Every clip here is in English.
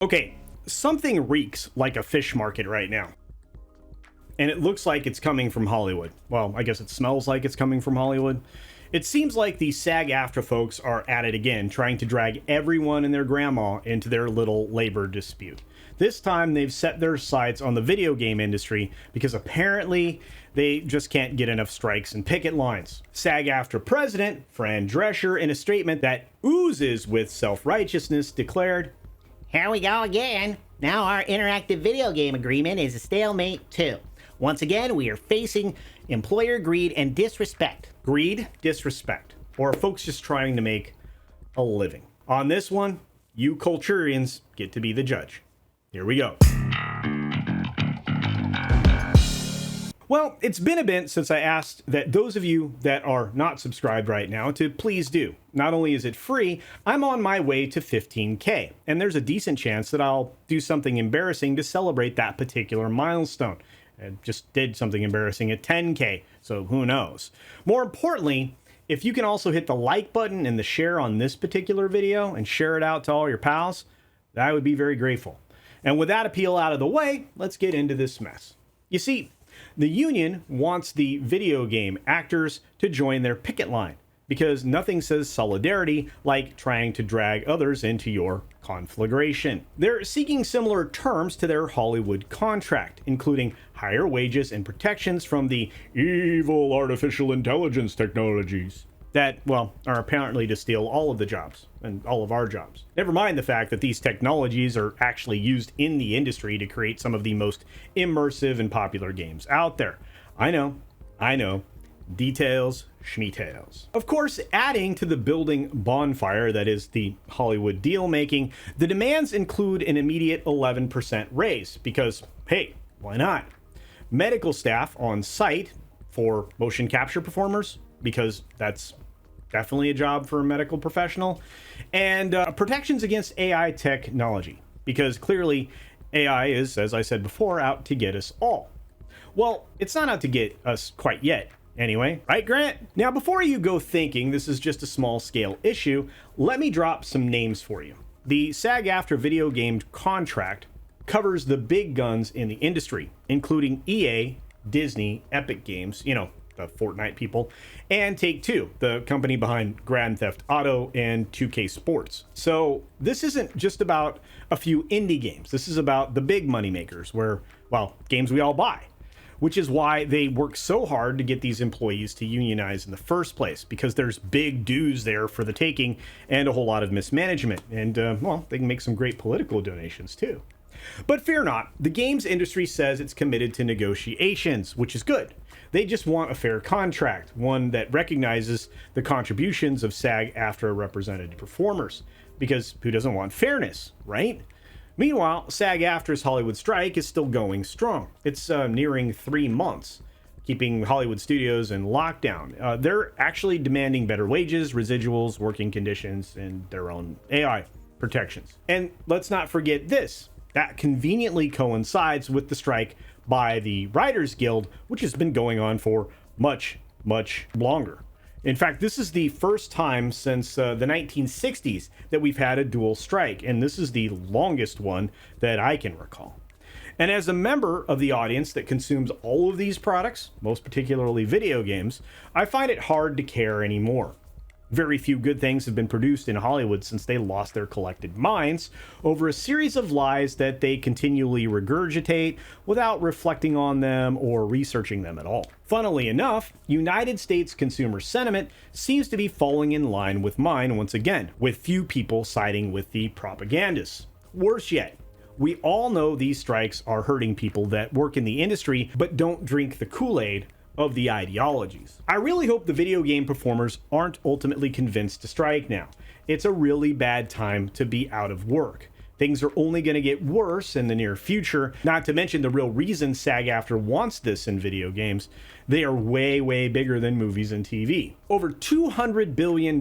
Okay, something reeks like a fish market right now. And it looks like it's coming from Hollywood. Well, I guess it smells like it's coming from Hollywood. It seems like the SAG-AFTRA folks are at it again, trying to drag everyone and their grandma into their little labor dispute. This time, they've set their sights on the video game industry because apparently they just can't get enough strikes and picket lines. SAG-AFTRA president, Fran Drescher, in a statement that oozes with self-righteousness, declared, "Here we go again. Now our interactive video game agreement is a stalemate too. Once again, we are facing employer greed and disrespect." Greed, disrespect, or are folks just trying to make a living? On this one, you Culturians get to be the judge. Here we go. Well, it's been a bit since I asked that those of you that are not subscribed right now to please do. Not only is it free, I'm on my way to 15K, and there's a decent chance that I'll do something embarrassing to celebrate that particular milestone. I just did something embarrassing at 10K, so who knows. More importantly, if you can also hit the like button and the share on this particular video and share it out to all your pals, I would be very grateful. And with that appeal out of the way, let's get into this mess. You see, the union wants the video game actors to join their picket line because nothing says solidarity like trying to drag others into your conflagration. They're seeking similar terms to their Hollywood contract, including higher wages and protections from the evil artificial intelligence technologies that, well, are apparently to steal all of the jobs and all of our jobs. Never mind the fact that these technologies are actually used in the industry to create some of the most immersive and popular games out there. I know. Details, schmeetails. Of course, adding to the building bonfire that is the Hollywood deal making, the demands include an immediate 11% raise because, hey, why not? Medical staff on site for motion capture performers, because that's definitely a job for a medical professional, and protections against AI technology, because clearly AI is, as I said before, out to get us all. Well, it's not out to get us quite yet. Anyway, right, Grant? Now, before you go thinking this is just a small-scale issue, let me drop some names for you. The SAG-AFTRA video game contract covers the big guns in the industry, including EA, Disney, Epic Games, the Fortnite people, and Take-Two, the company behind Grand Theft Auto and 2K Sports. So this isn't just about a few indie games. This is about the big moneymakers where, well, games we all buy. Which is why they work so hard to get these employees to unionize in the first place, because there's big dues there for the taking and a whole lot of mismanagement. And, well, they can make some great political donations too. But fear not, the games industry says it's committed to negotiations, which is good. They just want a fair contract, one that recognizes the contributions of SAG-AFTRA represented performers. Because who doesn't want fairness, right? Meanwhile, SAG-AFTRA's Hollywood strike is still going strong. It's nearing 3 months, keeping Hollywood studios in lockdown. They're actually demanding better wages, residuals, working conditions, and their own AI protections. And let's not forget this. That conveniently coincides with the strike by the Writers Guild, which has been going on for much, much longer. In fact, this is the first time since the 1960s that we've had a dual strike, and this is the longest one that I can recall. And as a member of the audience that consumes all of these products, most particularly video games, I find it hard to care anymore. Very few good things have been produced in Hollywood since they lost their collected minds over a series of lies that they continually regurgitate without reflecting on them or researching them at all. Funnily enough, United States consumer sentiment seems to be falling in line with mine once again, with few people siding with the propagandists. Worse yet, we all know these strikes are hurting people that work in the industry but don't drink the Kool-Aid of the ideologies. I really hope the video game performers aren't ultimately convinced to strike now. It's a really bad time to be out of work. Things are only going to get worse in the near future, not to mention the real reason SAG-AFTRA wants this in video games. They are way, way bigger than movies and TV. Over $200 billion,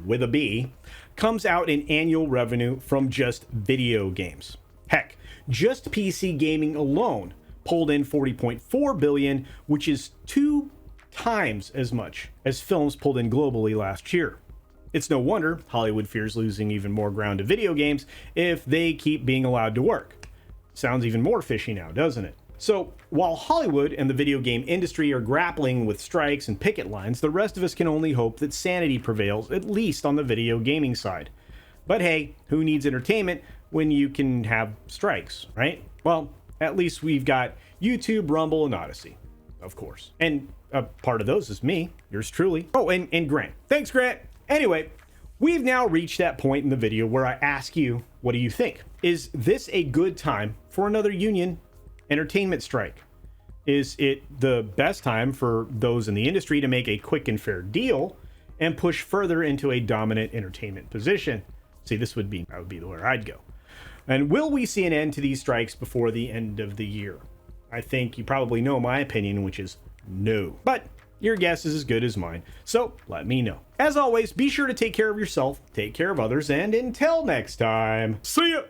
with a B, comes out in annual revenue from just video games. Heck, just PC gaming alone pulled in $40.4 billion, which is 2 times as much as films pulled in globally last year. It's no wonder Hollywood fears losing even more ground to video games if they keep being allowed to work. Sounds even more fishy now, doesn't it? So, while Hollywood and the video game industry are grappling with strikes and picket lines, the rest of us can only hope that sanity prevails, at least on the video gaming side. But hey, who needs entertainment when you can have strikes, right? Well, at least we've got YouTube, Rumble, and Odyssey, of course. And a part of those is me, yours truly. Oh, and Grant. Thanks, Grant. Anyway, we've now reached that point in the video where I ask you, what do you think? Is this a good time for another union entertainment strike? Is it the best time for those in the industry to make a quick and fair deal and push further into a dominant entertainment position? See, that would be where I'd go. And will we see an end to these strikes before the end of the year? I think you probably know my opinion, which is no. But your guess is as good as mine, so let me know. As always, be sure to take care of yourself, take care of others, and until next time, see ya!